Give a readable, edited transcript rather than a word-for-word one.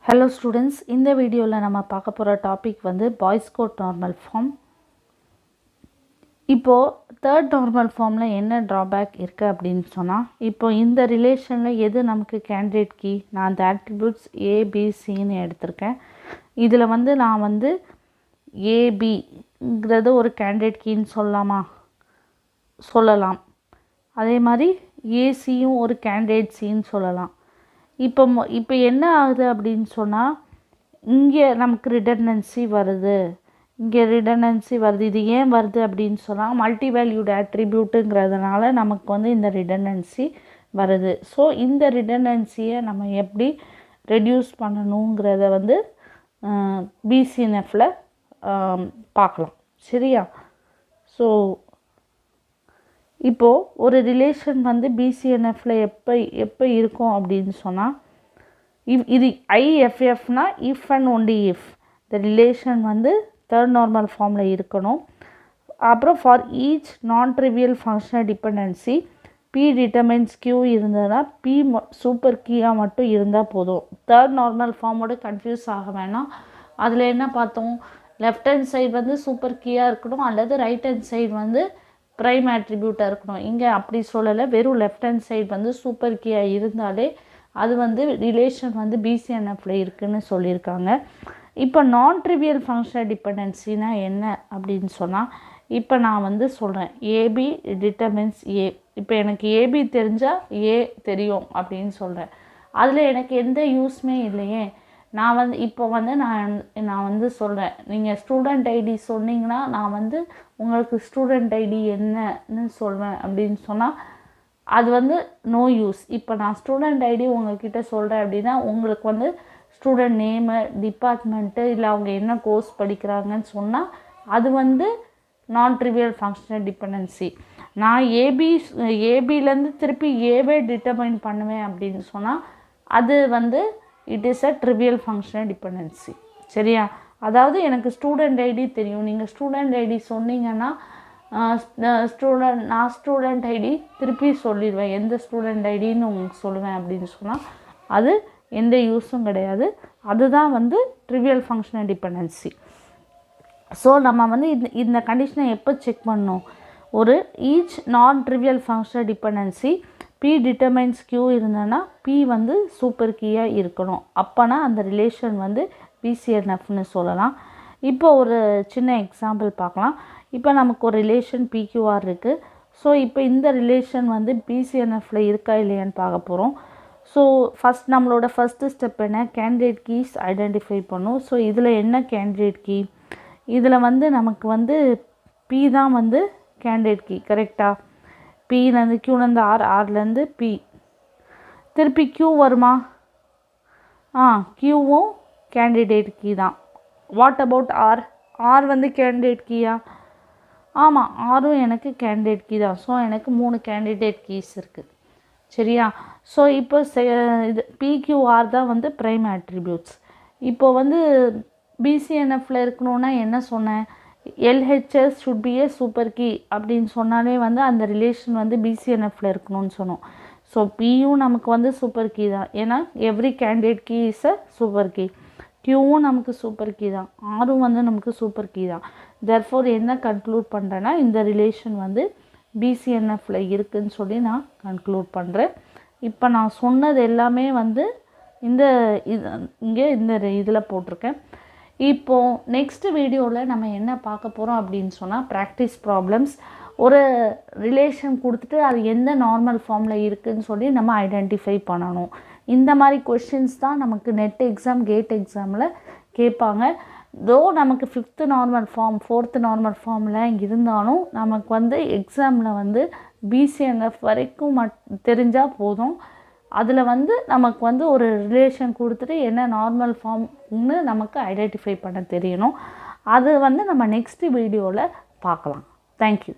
Hello students, இந்த வீடியோவில் நம்ம பார்க்க போகிற டாபிக் வந்து பாய்ஸ் கோட் நார்மல் ஃபார்ம். இப்போது தேர்ட் நார்மல் ஃபார்மில் என்ன ட்ராபேக் இருக்குது அப்படின்னு சொன்னால், இப்போ இந்த ரிலேஷனில் எது நமக்கு கேண்டிடேட் கீ, நான் அந்த ஆட்ரிபியூட்ஸ் ஏபிசின்னு எடுத்திருக்கேன். இதில் வந்து நான் வந்து ஏபிங்கிறது ஒரு கேண்டிடேட் கீன்னு சொல்லலாம். அதே மாதிரி ஏசியும் ஒரு கேண்டிடேட் சின்னு சொல்லலாம். இப்போ என்ன ஆகுது அப்படின்னு சொன்னால், இங்கே நமக்கு ரிடண்டன்சி வருது. இது ஏன் வருது அப்படின்னு சொன்னால், மல்டி வேல்யூட் ஆட்ரிபியூட்டுங்கிறதுனால நமக்கு வந்து இந்த ரிடண்டன்சி வருது. ஸோ இந்த ரிடண்டன்சியை நம்ம எப்படி ரெடியூஸ் பண்ணணுங்கிறத வந்து பிசிஎன்எஃப்பில் பார்க்கலாம். சரியா? ஸோ இப்போது ஒரு ரிலேஷன் வந்து பிசிஎன்எஃப்பில் எப்போ இருக்கும் அப்படின்னு சொன்னால், இது ஐஎஃப்எஃப்னா இஃப் அண்ட் ஒன்லி இஃப் இந்த ரிலேஷன் வந்து தேர்ட் நார்மல் ஃபார்மில் இருக்கணும். அப்புறம் for each non trivial functional dependency P determines Q இருந்ததுன்னா பி சூப்பர் கீயாக மட்டும் இருந்தால் போதும். தேர்ட் நார்மல் ஃபார்மோட கன்ஃபியூஸ் ஆக வேணாம். அதில் என்ன பார்த்தோம், லெஃப்ட் ஹேண்ட் சைடு வந்து சூப்பர் கீயாக இருக்கணும், அல்லது ரைட் ஹேண்ட் சைடு வந்து ப்ரைம் ஆட்ரிபியூட்டாக இருக்கணும். இங்கே அப்படி சொல்லலை, வெறும் லெஃப்ட் ஹேண்ட் சைடு வந்து சூப்பர் கீயாக இருந்தாலே அது வந்து ரிலேஷன் வந்து பிசிஎன்எஃப்பில் இருக்குதுன்னு சொல்லியிருக்காங்க. இப்போ நான் ட்ரிவியல் ஃபங்க்ஷனல் டிபெண்டன்சினா என்ன அப்படின்னு சொன்னால், இப்போ நான் வந்து சொல்கிறேன் ஏபி டிட்டர்மின்ஸ் ஏ. இப்போ எனக்கு ஏபி தெரிஞ்சால் ஏ தெரியும் அப்படின்னு சொல்கிறேன். அதில் எனக்கு எந்த யூஸ்மே இல்லையே. நான் வந்து இப்போ வந்து நான் வந்து சொல்கிறேன், நீங்கள் ஸ்டூடெண்ட் ஐடி சொன்னீங்கன்னா நான் வந்து உங்களுக்கு ஸ்டூடெண்ட் ஐடி என்னன்னு சொல்வேன் அப்படின்னு சொன்னால் அது வந்து நோ யூஸ். இப்போ நான் ஸ்டூடெண்ட் ஐடி உங்கள்கிட்ட சொல்கிறேன் அப்படின்னா உங்களுக்கு வந்து ஸ்டூடெண்ட் நேமு, டிபார்ட்மெண்ட்டு, இல்லை அவங்க என்ன கோர்ஸ் படிக்கிறாங்கன்னு சொன்னால் அது வந்து நான் ட்ரிவியல் ஃபங்க்ஷனல் டிபெண்டன்சி. நான் ஏபிலேருந்து திருப்பி ஏவே டிட்டர்மைன் பண்ணுவேன் அப்படின்னு சொன்னால் அது வந்து it is a trivial functional dependency. சரியா? அதாவது எனக்கு ஸ்டூடெண்ட் ஐடி தெரியும், நீங்கள் ஸ்டூடெண்ட் ஐடி சொன்னீங்கன்னா நான் ஸ்டூடெண்ட் ஐடி திருப்பி சொல்லிடுவேன், எந்த ஸ்டூடெண்ட் ஐடின்னு உங்களுக்கு சொல்லுவேன் அப்படின்னு சொன்னால் அது எந்த யூஸும் கிடையாது. அதுதான் வந்து ட்ரிவியல் ஃபங்க்ஷனல் டிபெண்டன்சி. ஸோ நம்ம வந்து இந்த கண்டிஷனை எப்போ செக் பண்ணணும், ஒரு each non trivial functional dependency P determines Q இருந்ததுன்னா பி வந்து சூப்பர் கீயாக இருக்கணும். அப்போனா அந்த ரிலேஷன் வந்து பிசிஎன்எஃப்னு சொல்லலாம். இப்போ ஒரு சின்ன எக்ஸாம்பிள் பார்க்கலாம். இப்போ நமக்கு ஒரு ரிலேஷன் பிக்யூஆர் இருக்குது. ஸோ இப்போ இந்த ரிலேஷன் வந்து பிசிஎன்எஃப்பில் இருக்கா இல்லையான்னு பார்க்க போகிறோம். ஸோ நம்மளோட ஃபஸ்ட்டு ஸ்டெப் என்ன, கேண்டிடேட் கீஸ் ஐடென்டிஃபை பண்ணும். ஸோ இதில் என்ன கேண்டிடேட் கீ, இதில் வந்து நமக்கு வந்து பி தான் வந்து கேண்டிடேட் கீ. கரெக்டாக? பிலேருந்து கியூலேருந்து ஆர்லேருந்து பி, திருப்பி கியூ வருமா? கியூவும் கேண்டிடேட் கீ தான். வாட் அபவுட் ஆர் வந்து கேண்டிடேட் கீயா? ஆமாம், ஆரும் எனக்கு கேண்டிடேட் கீ தான். ஸோ எனக்கு 3 கேண்டிடேட் கீஸ் இருக்குது. சரியா? ஸோ இப்போ இது பிக்யூஆர் தான் வந்து ப்ரைம் ஆட்ரிபியூட்ஸ். இப்போ வந்து பிசிஎன்எஃப்பில் இருக்கணுன்னா என்ன சொன்னேன், LHS should be a super key அப்படின்னு சொன்னாலே வந்து அந்த ரிலேஷன் வந்து பிசிஎன்எஃப்பில் இருக்கணும்னு சொன்னோம். ஸோ பியும் நமக்கு வந்து சூப்பர் கீ தான், ஏன்னா every candidate key is a super key. கியூவும் நமக்கு சூப்பர் கீ தான், ஆரும் வந்து நமக்கு சூப்பர் கீ தான். தெர்ஃபோர் என்ன கன்க்ளூட் பண்ணுறேன்னா, இந்த ரிலேஷன் வந்து பிசிஎன்எஃப்பில் இருக்குதுன்னு சொல்லி நான் கன்க்ளூட் பண்ணுறேன். இப்போ நான் சொன்னது எல்லாமே வந்து இங்கே இந்த இதில் போட்டிருக்கேன். இப்போது நெக்ஸ்ட் வீடியோவில் நம்ம என்ன பார்க்க போகிறோம் அப்படின்னு சொன்னால், ப்ராக்டிஸ் ப்ராப்ளம்ஸ். ஒரு ரிலேஷன் கொடுத்துட்டு அது எந்த நார்மல் ஃபார்மில் இருக்குதுன்னு சொல்லி நம்ம ஐடென்டிஃபை பண்ணணும். இந்த மாதிரி கொஷின்ஸ் தான் நமக்கு நெட் எக்ஸாம், கேட் எக்ஸாமில் கேட்பாங்க. நமக்கு 5th normal form 4th normal ஃபார்மில் இருந்தாலும் நமக்கு வந்து எக்ஸாமில் வந்து பிசிஎன்எஃப் வரைக்கும் தெரிஞ்சால் போதும். அதில் வந்து நமக்கு வந்து ஒரு ரிலேஷன் கொடுத்துட்டு என்ன நார்மல் ஃபார்ம்னு நமக்கு ஐடென்டிஃபை பண்ண தெரியணும். அது வந்து நம்ம நெக்ஸ்ட் வீடியோவில் பார்க்கலாம். தேங்க்யூ.